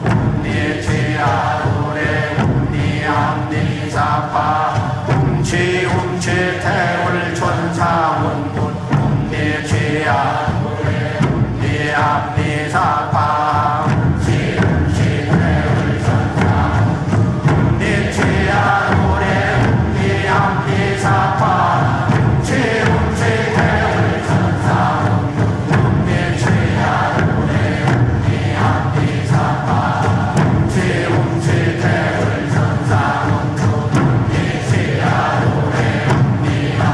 hum리지야 노래 hum리합리사파 hum지 태울 천상원 hum리지야 노래 hum리합리사파 hum지 태울 천상원 hum리지야 노래 hum리합리사파 hum지 태울 천상원 hum리지야 노래 hum리합리사파 hum지 태울 천상원 hum리지야 노래 hum리합리사파 hum지 태울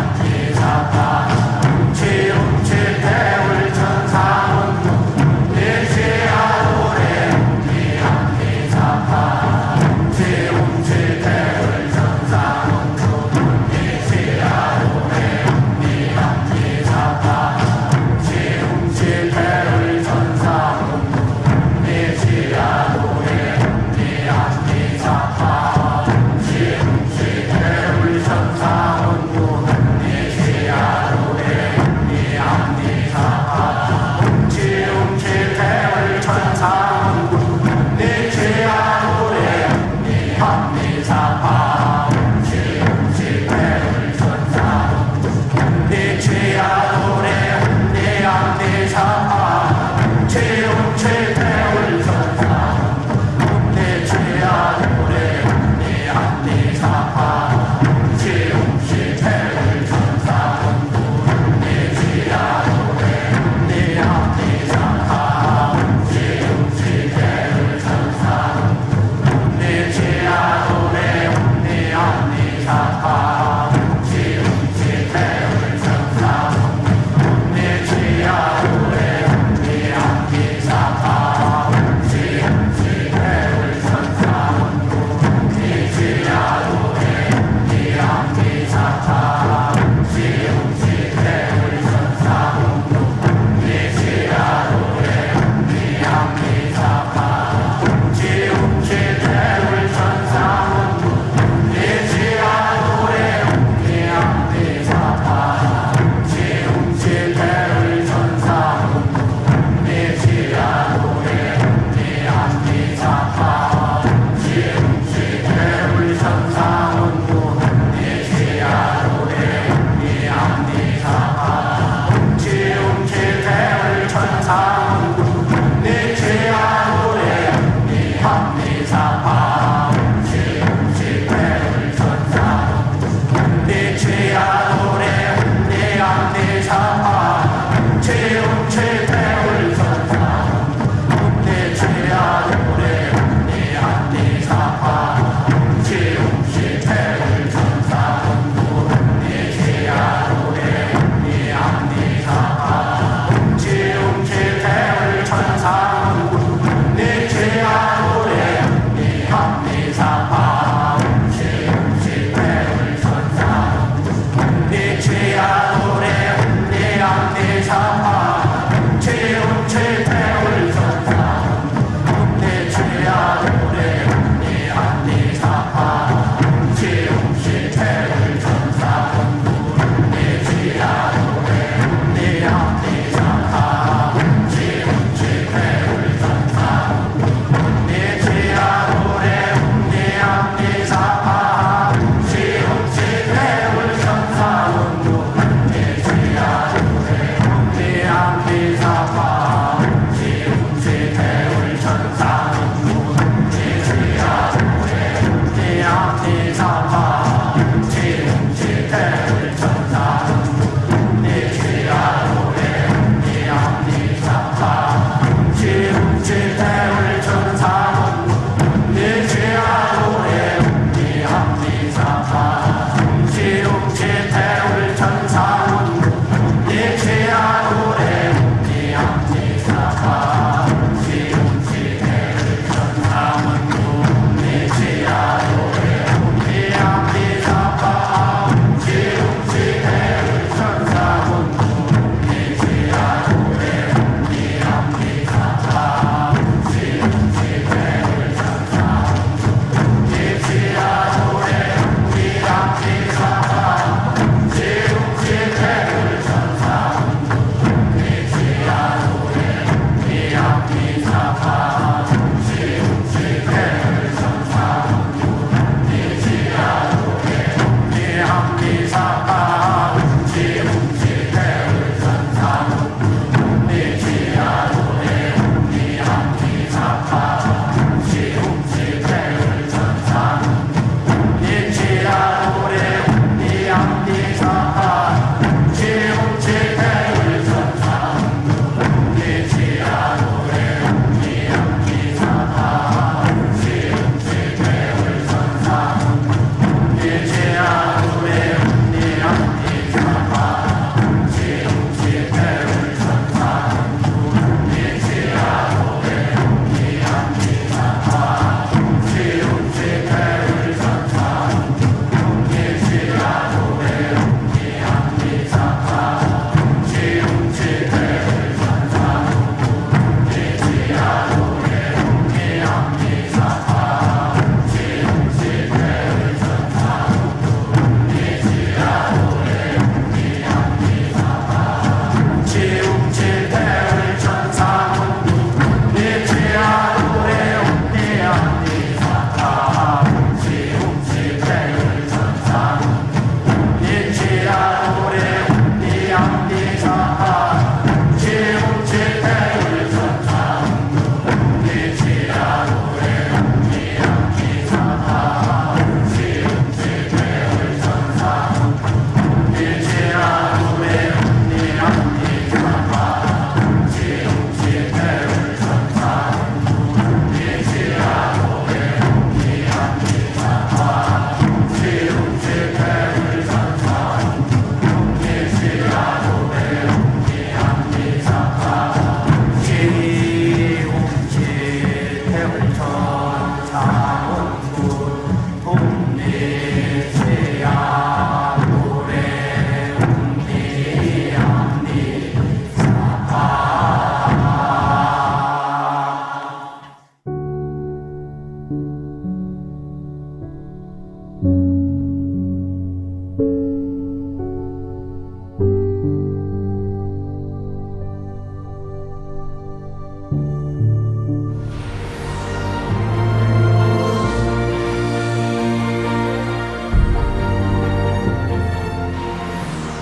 천상원 hum리지야 노래 hum리합리사파 hum지 태울 천상원 hum리지야 노래 hum리합리사파 hum지 태울 천상원 hum리지야 노래 hum리합리사파 hum지 태울 천상원 hum리지야 노래 hum리합리사파 hum지 태울 천상원 hum리지야 노래 hum리합리사파 hum지 태울 천상원 hum리지야 노래 hum리합리사파 hum지 태울 천상원 hum리지야 노래 hum리합리사파 hum지 태울 천상원 hum리지야 노래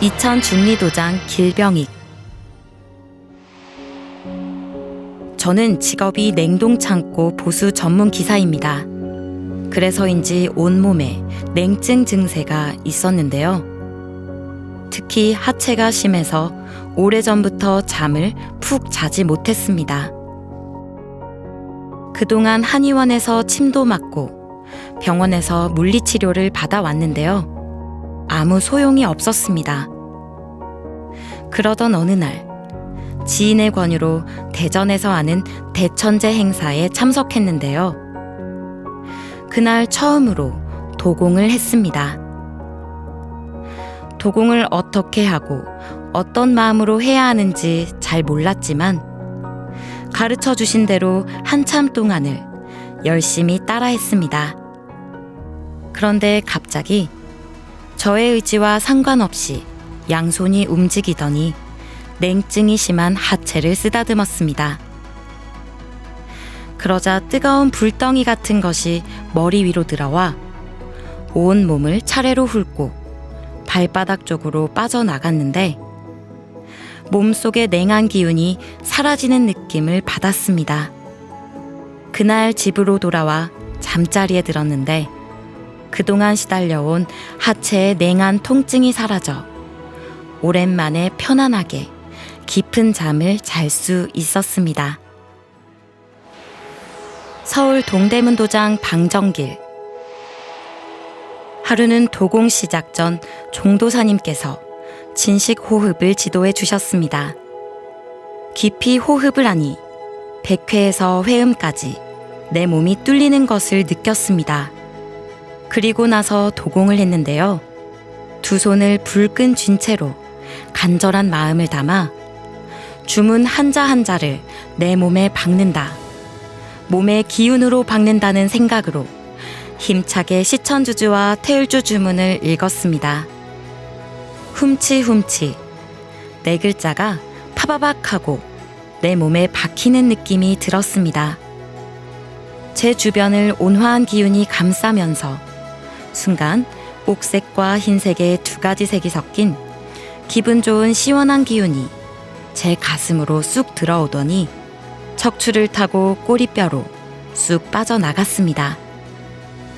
이천 중리도장 길병익. 저는 직업이 냉동창고 보수 전문 기사입니다. 그래서인지 온몸에 냉증 증세가 있었는데요. 특히 하체가 심해서 오래전부터 잠을 푹 자지 못했습니다. 그동안 한의원에서 침도 맞고 병원에서 물리치료를 받아왔는데요. 아무 소용이 없었습니다. 그러던 어느 날 지인의 권유로 대전에서 하는 대천제 행사에 참석했는데요. 그날 처음으로 도공을 했습니다. 도공을 어떻게 하고 어떤 마음으로 해야 하는지 잘 몰랐지만 가르쳐 주신 대로 한참 동안을 열심히 따라했습니다. 그런데 갑자기 저의 의지와 상관없이 양손이 움직이더니 냉증이 심한 하체를 쓰다듬었습니다. 그러자 뜨거운 불덩이 같은 것이 머리 위로 들어와 온 몸을 차례로 훑고 발바닥 쪽으로 빠져나갔는데 몸속의 냉한 기운이 사라지는 느낌을 받았습니다. 그날 집으로 돌아와 잠자리에 들었는데 그동안 시달려온 하체의 냉한 통증이 사라져 오랜만에 편안하게 깊은 잠을 잘 수 있었습니다. 서울 동대문도장 방정길. 하루는 도공 시작 전 종도사님께서 진식 호흡을 지도해 주셨습니다. 깊이 호흡을 하니 백회에서 회음까지 내 몸이 뚫리는 것을 느꼈습니다. 그리고 나서 도공을 했는데요. 두 손을 불끈 쥔 채로 간절한 마음을 담아 주문 한자 한자를 내 몸에 박는다. 몸의 기운으로 박는다는 생각으로 힘차게 시천주주와 태율주 주문을 읽었습니다. 훔치 네 글자가 파바박하고 내 몸에 박히는 느낌이 들었습니다. 제 주변을 온화한 기운이 감싸면서 순간 옥색과 흰색의 두 가지 색이 섞인 기분 좋은 시원한 기운이 제 가슴으로 쑥 들어오더니 척추를 타고 꼬리뼈로 쑥 빠져나갔습니다.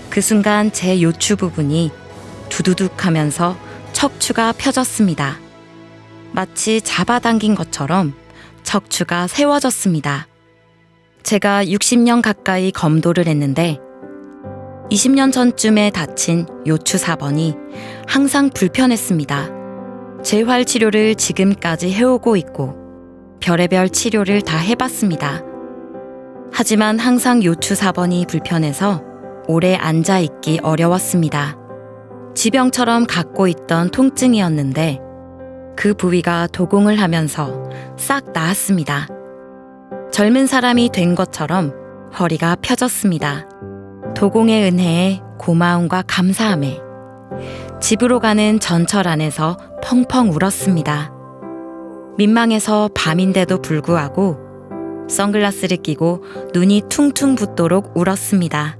그 순간 제 요추 부분이 두두둑 하면서 척추가 펴졌습니다. 마치 잡아당긴 것처럼 척추가 세워졌습니다. 제가 60년 가까이 검도를 했는데 20년 전쯤에 다친 요추 4번이 항상 불편했습니다. 재활 치료를 지금까지 해오고 있고 별의별 치료를 다 해봤습니다. 하지만 항상 요추 4번이 불편해서 오래 앉아있기 어려웠습니다. 지병처럼 갖고 있던 통증이었는데 그 부위가 도공을 하면서 싹 나았습니다. 젊은 사람이 된 것처럼 허리가 펴졌습니다. 도공의 은혜에 고마움과 감사함에 집으로 가는 전철 안에서 펑펑 울었습니다. 민망해서 밤인데도 불구하고 선글라스를 끼고 눈이 퉁퉁 붓도록 울었습니다.